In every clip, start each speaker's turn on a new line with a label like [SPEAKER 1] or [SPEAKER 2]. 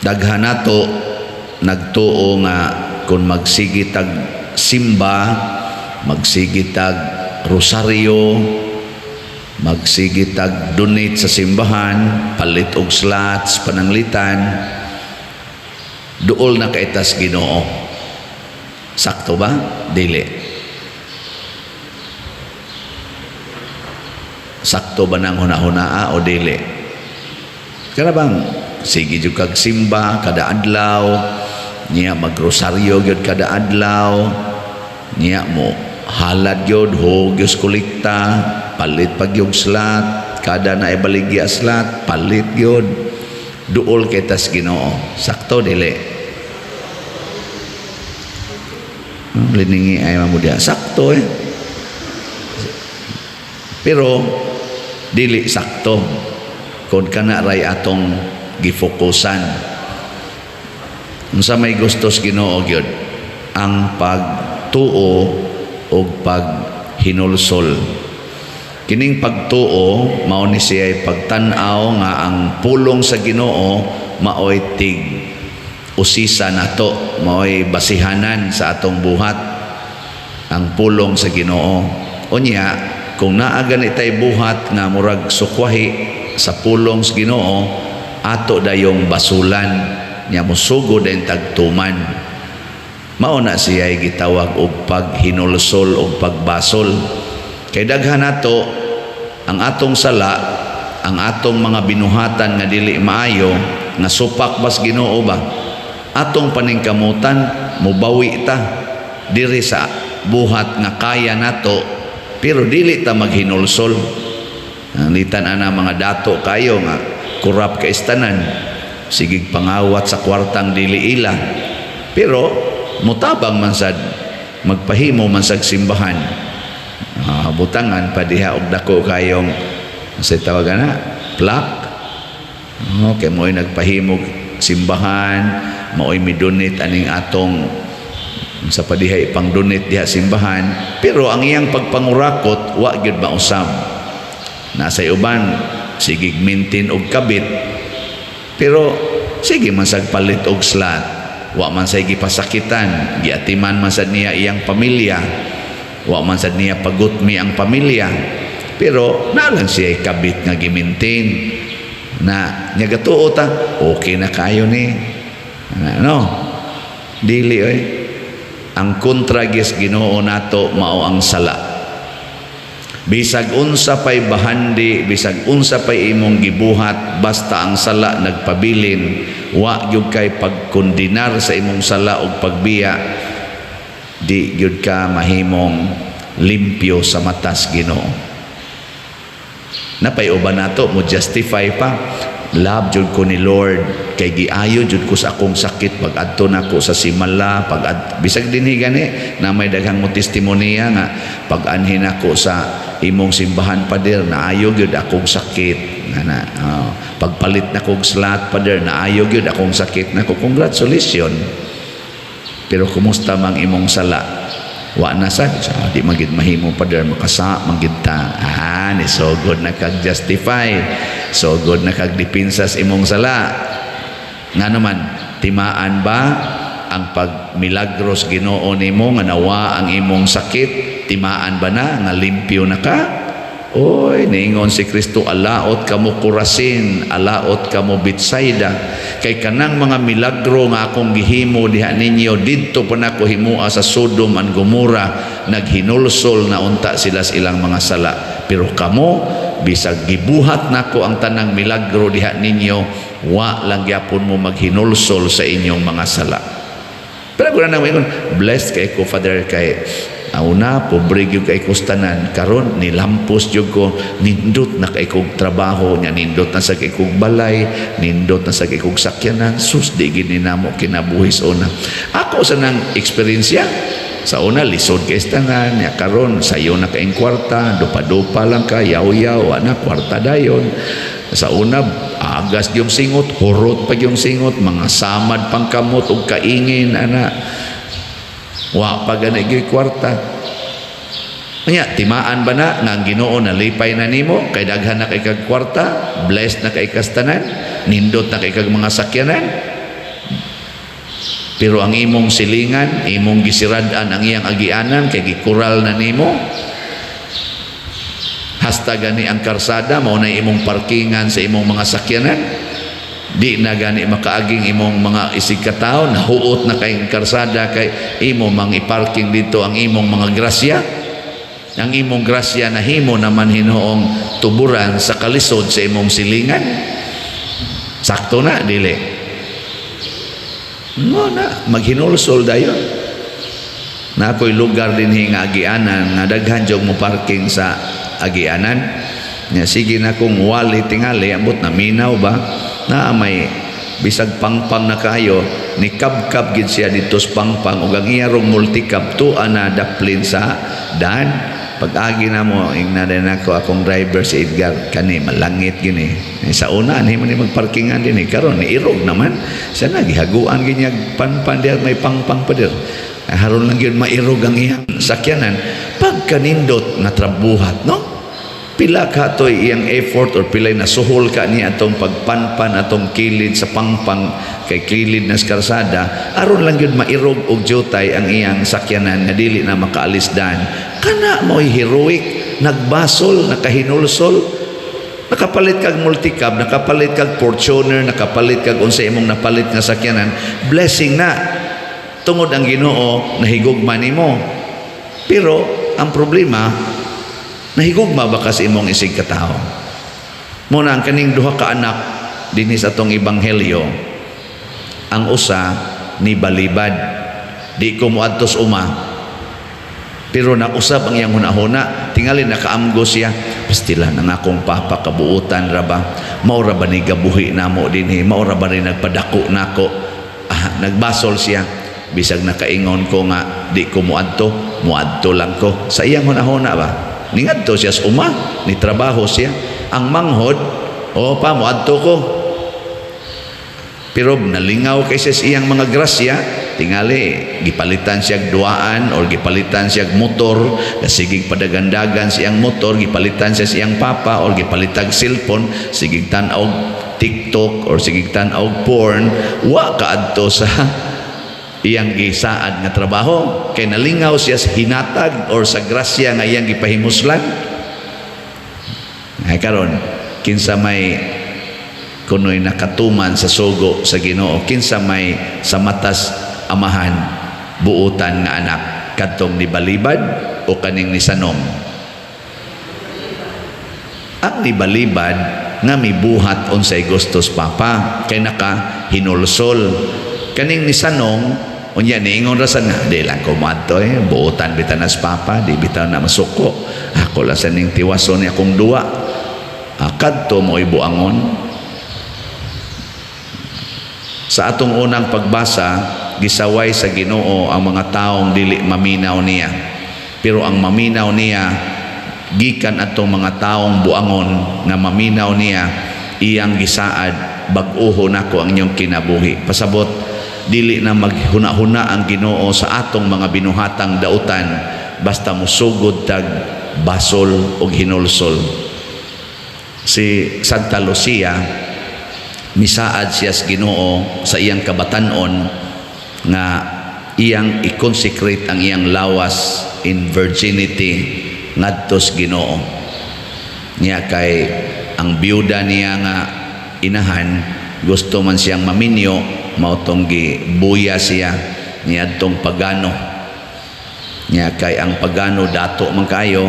[SPEAKER 1] Daghan nato nagtuo nga kung magsigitag simba, magsigitag rosaryo, magsigitag donate sa simbahan, palit og slots, pananglitan, duol na kaitas Ginoo. Sakto ba? Dili. Sakto ba nang huna-hunaa o dili? Kaya bang sige jud kag simba kada adlaw, niya magrosaryo gyud kada adlaw, niya mo halad gyud hugyos kolekta, palit pag yung slot, kada na ibaligya slot, palit gyud, duol kay tas Ginoo. Sakto dili? Liningi ay mamudia sakto pero dili sakto kung kana ray atong gifokusan. Unsa may gustos Ginoo gyud ang pagtuo o paghinulsol. Kining pagtuo mao ni siya pagtan-aw nga ang pulong sa Ginoo maoy tig usisa nato, maoy basihanan sa atong buhat ang pulong sa Ginoo. Unya kung naa ganitay buhat nga murag sukwahi sa pulong sa Ginoo, ato dayong basulan nya musugod ang tagtuman. Mao na siya gitawag og paghinulsol og pagbasol. Kay daghan nato ang atong sala, ang atong mga binuhatan nga dili maayo nga supak bas Ginoo ba, atong paningkamutan mubawi ta diri sa buhat nga kaya nato, pero dili ta maghinulsol. Litan ana mga dato kayo nga kurap ka istanan, sigig pangawat sa kwartang dili ila, pero mutabang man sad magpahimo man sa simbahan. Butangan pa diha og dako kayong sa tawagan na plaque. Okay, mo'y nagpahimog simbahan, mo'y midonate aning atong sa padiha ipang donate diha simbahan, pero ang iyang pagpangurakot wa gyud mausab. Nasa uban sigig maintain og kabit, pero sige man sag palit og slot, wa man say gipasakitan, giatiman man sad niya iyang pamilya, wa man sad niya pagutmi ang pamilya, pero nalang siya kabit nga gi-maintain na nya gatuo ta okay na kayo ni no dili ang kontra gis Ginoo nato mao ang sala. Bisag unsa pay bahandi, bisag unsa pay imong gibuhat, basta ang sala nagpabilin, wa gyud kay pagkondinar sa imong sala og pagbiya, di gyud ka mahimong limpyo sa matas Ginoo. Napay uban nato mo justify pa, love jud ko ni Lord kay giayo jud ko sa akong sakit pag adto nako sa simala, bisag dinhi gani na may daghang mo testimonya nga pag anhin ako sa imong simbahan pader naayo gyud akong sakit pagpalit na kog slot pader naayo gyud akong sakit nako. Congratulations, pero kumusta mang imong sala? Wa na sad di magid mahimo pader makasa magid ta. Ni so good na kag justify, so good na kag dipinsa sa imong sala. Ngano man timaan ba ang pagmilagros Ginoo nimo nga nawa ang imong sakit? Timaan ba na nga limpyo na ka? Oy, niingon si Kristo, alaot kamo Kurasin, alaot kamo Betsaida, kay kanang mga milagro nga akong gihimo diha ninyo didto pa nako himua sa Sodom and Gomora, naghinulsol na unta sila sa ilang mga sala. Pero kamo bisag gibuhat nako ang tanang milagro diha ninyo, wa lang gyapon mo maghinulsol sa inyong mga sala. Pero kung nang ingon, blessed kay ko Father kay una, pobre gyud kay kustanan, karon nilampos gyud ko, nindot na kay kog trabaho nya, nindot na sa kay kog balay, nindot na sa kay kog sakyanan, sus di gid namo kinabuhis una. Ako sa nang eksperyensya sa una lisod kay istanan nya, karon sayo na kay kwarta, dupa-dupa lang ka, yaw-yaw ana kwarta dayon. Sa una agas gyud singot, hurot pa gyud singot, mga samad pang kamot ug kaingin ana. Wa pa gani gyud kwarta. Nya timaan ba na nga ang Ginoo nalipay na nimo kay daghan na kay kag kwarta, blessed na kay kastanan, nindot na kay kag mga sakyanan? Pero ang imong silingan, imong gisiradan ang iyang agianan kay gikural na nimo. Hasta gani ang karsada mao na imong parkingan sa imong mga sakyanan. Di na gani makaaging imong mga isig katao, nahuot na kay karsada kay imo mang iparking dito ang imong mga grasya. Ang imong grasya na himo naman hinoong tuburan sa kalisod sa imong silingan. Sakto na dili. No na maghinulsol dayon. Na ako'y lugar din nga agianan nga daghan jog mo parking sa agianan. Nya sige na kung wali tingali ambot na minaw ba na may bisag pangpang na kayo ni kabkab gid siya dito sa pangpang ug ang iya rong multicab tuan na daplin sa daan. Pag-agi na mo ingnadan ako akong driver si Edgar kani malangit gini sa una ni man magparkingan din karon ni irog naman siya na gihaguan ginyag panpan der may pangpang pa der haron lang gyud mairog ang iyang sakyanan pagkanindot nga trabuhat no pila ka toy iyang effort or pilay na suhol ka niya atong pagpanpan atong kilid sa pangpang kay kilid na karsada aron lang gyud mairog og jutay ang iyang sakyanan nga dili na makaalis dan kana mo'y heroic nagbasol nakahinulsol nakapalit kag multicab nakapalit kag Fortuner nakapalit kag unsa imong napalit nga sakyanan blessing na tungod ang Ginoo nahigugma nimo pero ang problema nahigugma ba ka sa imong isig katao muna ang kaning duha ka anak dinhi sa atong ebanghelyo ang usa ni balibad di ko moadtos uma pero nausab ang iyang hunahuna tingali nakaamgo siya pastila nang akong papa kabuutan ra ba mao ra ba ni gabuhi namo dinhi mao ra ba ni nagpadako nako nagbasol siya bisag nakaingon ko nga di ko muadto lang ko sa iyang hunahuna ba ningadto siya sa uma ni trabaho siya ang manghod o pa muadto ko pero nalingaw kay sa iyang mga grasya tingali gipalitan siya duaan or gipalitan siya motor sigig padagandagan siyang motor gipalitan siya siyang papa or gipalitag cellphone sigig tan-og TikTok or sigig tan-og porn wa kaadto sa iyang gisaad nga trabaho kay nalingaw siya sa hinatag or sa grasya nga iyang gipahimuslan ay karon kinsa may kunoy nakatuman sa sugo sa Ginoo kinsa may sa matas amahan buutan nga anak kadtong ni balibad o kaning ni sanom ang ni balibad nga mibuhat unsay gustos papa kay naka hinulsol kaning ni sanong unya niingon ra sad nga di lang ko madto buutan bitanas papa di bitaw na masuko ako la sa ning tiwason ni akong duwa kadto mo ibuangon sa atong unang pagbasa gisaway sa Ginoo ang mga taong dili maminaw niya pero ang maminaw niya gikan atong mga taong buangon nga maminaw niya iyang gisaad bag-oho nako ang inyong kinabuhi pasabot dili na maghuna-huna ang Ginoo sa atong mga binuhatang dautan basta musugod tag basol og hinulsol si Santa Lucia misaad siya sa Ginoo sa iyang kabatanon nga iyang i-consecrate ang iyang lawas in virginity ngadto sa Ginoo niya kay ang biyuda niya nga inahan gusto man siyang maminyo mautong gibuya siya niadtong pagano niya kay ang pagano dato man kayo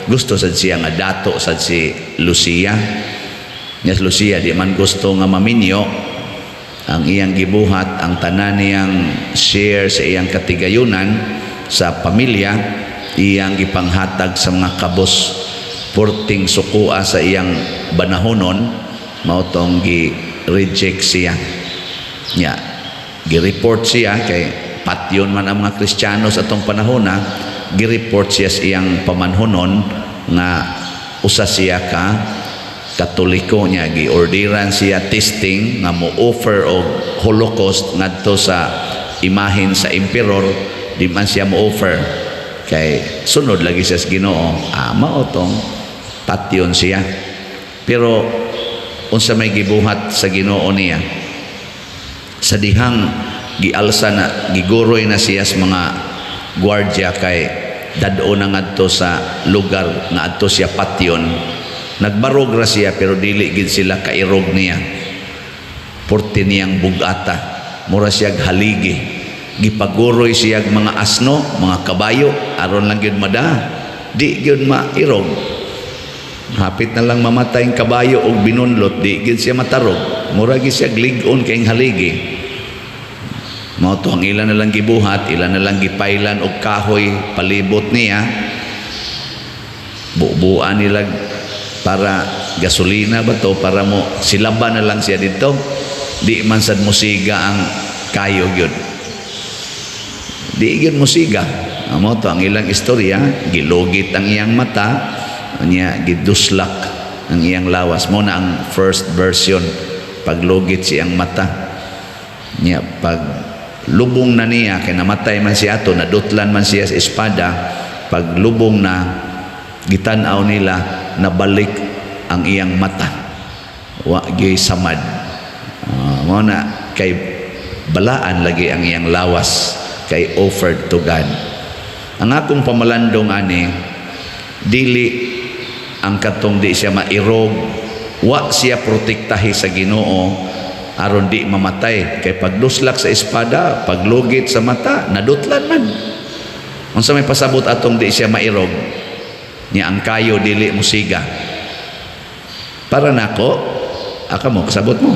[SPEAKER 1] gusto sad siya nga dato sad si Lucia niya Lucia di man gusto nga maminyo ang iyang gibuhat ang tanan niyang share sa iyang katigayunan sa pamilya iyang gipanghatag sa mga kabos porting sukua sa iyang banahonon mautong gi-reject siya nya gi-report siya kay patyon man ang mga Kristiyano sa atong panahon gi-report siya sa iyang pamanhonon nga usa siya ka Katoliko niya giordiran siya testing nga mo offer og Holocaust ngadto sa imahin sa emperor di man siya mo offer kay sunod lagi siya sa Ginoo mao tong patyon siya pero unsa may gibuhat sa Ginoo niya sa dihang gialsa na giguroy na siya sa mga gwardiya kay dadto na ngadto sa lugar nga adto siya patyon. Nagbarog ra siya pero dili gid sila kairog niya. Porte niyang bugata, mura siyag haligi. Gipaguroy siyag mga asno, mga kabayo, aron lang gyud mada. Di gyud mairog. Hapit na lang mamatay ang kabayo og binunlot, di gyud siya matarog. Mura gyud siyag lig-on kay haligi. Mao to ang ilan na lang gibuhat, ilan na lang gipailan og kahoy palibot niya. Bubuan nila para gasolina ba to, para mo silaban na lang siya dito. Di man sad musiga ang kayo gyud. Di gyud musiga. Amo to ang ilang istorya, gilugit ang iyang mata, nya giduslak ang iyang lawas. Mo na ang first version, paglugit siyang mata. Nya pag lubong na niya kay namatay man siya ato, nadutlan man siya sa espada, pag lubong na gitan-aw nila nabalik ang iyang mata. Wa gyud samad. Mo na kay balaan lagi ang iyang lawas kay offered to God. Ang akong pamalandong ani, dili ang katong di siya mairog, wa siya protektahi sa Ginoo aron di mamatay. Kay pagduslak sa espada, paglugit sa mata, nadutlan man. Unsa may pasabot atong di siya mairog, niya ang kayo dili musiga. Para nako, aka mo kasabot mo.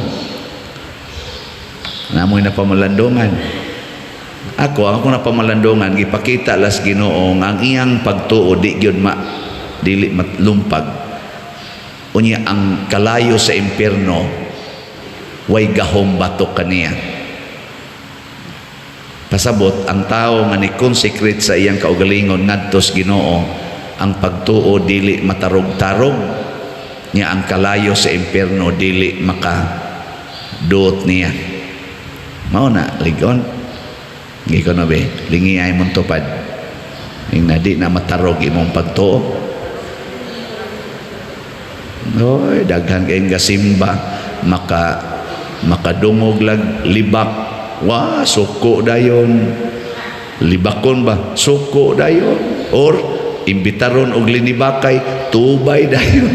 [SPEAKER 1] Namoy na pamalandongan. Ako na pamalandongan, gipakita las Ginoo ang iyang pagtuo di gyud dili matlumpag. Unya ang kalayo sa impierno way gahom batok kaniya. Pasabot ang tao nga ni consecrate sa iyang kaugalingon ngadto sa Ginoo, ang pagtuo dili matarog-tarog, nya ang kalayo sa impierno dili makaduot niya. Mao na ligon. Giko na be, lingi ay mong tupad. Yung na di na matarog imong pagtuo. Oy, daghan kayong gasimba, makadungog lag libak. Wah, suko dayon. Libakon ba? Suko dayon. Or imbitaron og linibakay, tubay dayon.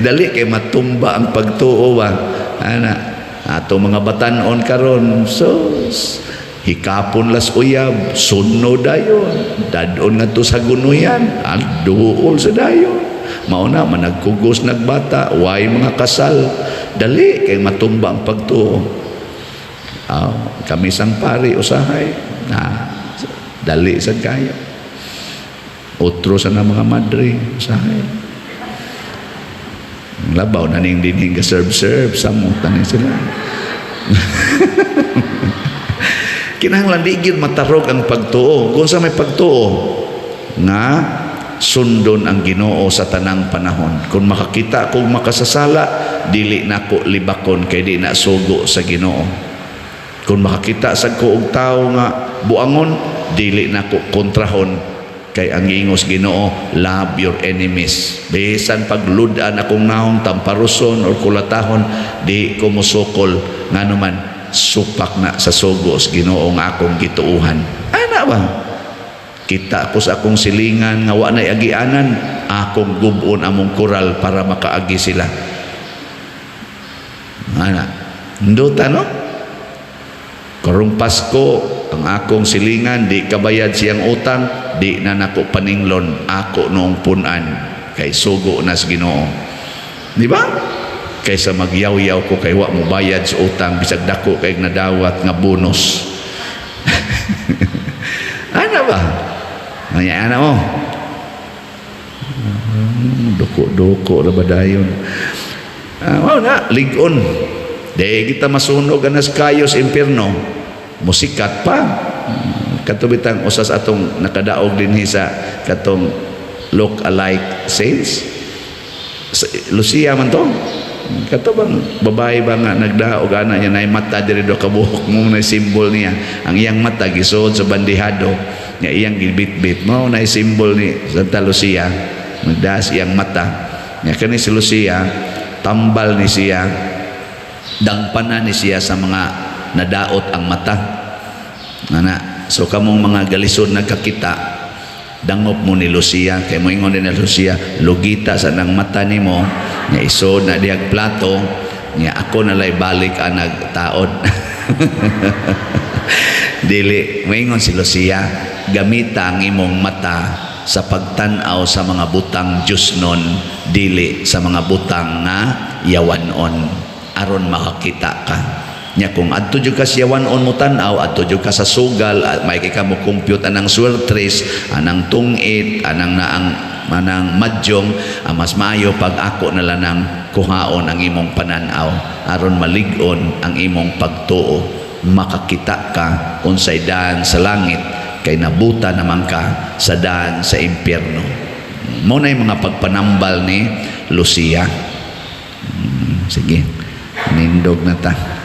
[SPEAKER 1] Dali kay matumba ang pagtuo ba. Ana, ato mga batanon karon, sus. Hikapon las uyab, sunno dayon, dadon nga to sa gunuyan, alduol sa dayon. Mauna managkugos nagbata, way mga kasal, dali kay matumba ang pagtuo. Kami sang pari usahay, dali sa kaya. Utro sa na mga madre usahay. Labaw na ning dining ka serve samutan ni sila. Kinahanglan di gyud matarog ang pagtuo. Kung sa may pagtuo nga sundon ang Ginoo sa tanang panahon. Kung makakita kung makasasala, dili nako libakon kay di na sugo sa Ginoo. Kung makakita sa kuog tao nga buangon, dili nako kontrahon kay ang ingos Ginoo, love your enemies. Bisan pagludan akong naong tamparuson or kulatahon, di ko musukol nganuman supak na sa sugos Ginoo nga akong gituuhan. Ana ba? Kita ako sa akong silingan nga wa nay agianan, akong gubon among kural para makaagi sila. Ana, nduta no? Karong Pasko ang akong silingan, di kabayad siyang utang, di na nako paninglon, ako noong punan kay sugo na sa Ginoo. Di ba? Kaysa magyaw-yaw ko kay wa mo bayad sa utang, bisag dako kay nadawat nga bonus. Ano ba? Ano mo? Doko-doko na ba dayon? Wow na, ligon. Di kita masunog anas kayo sa impierno. Musikat pa. Katubitang usas atong nakadaog din sa katong look-alike sales. Lucia man to. Katubang babae ba nga nagdaog ana niya na mata diri do kabuhok mo na simbol niya. Ang iyang mata gisuod sa bandihado. Nga iyang gibit-bit mo na simbol ni Santa Lucia. Nagdaas iyang mata. Nga kani si Lucia, tambal ni siya, dangpanan ni siya sa mga nadaot ang mata. Ana, so kamong mga galisod nagkakita, dangop mo ni Lucia, kay mo ingon din na Lucia, lugita sa nang mata nimo, nga isod na diag plato, nga ako nalay balik ang nagtaod. Dili, moingon si Lucia, gamita ang imong mata sa pagtanaw sa mga butang Diyos nun, dili sa mga butang nga yawanon, aron makakita ka. Nya kung adto jud ka sa yawanon mo tanaw, adto jud ka sa sugal, at may ka mo compute anang sweltres, anang tungit, anang madyong, mas maayo pag ako na lang nang kuhaon ang imong pananaw, aron malig-on ang imong pagtuo, makakita ka unsay daan sa langit, kay nabuta naman ka sa daan sa impyerno. Mo na yung mga pagpanambal ni Lucia. Sige, nindog na ta.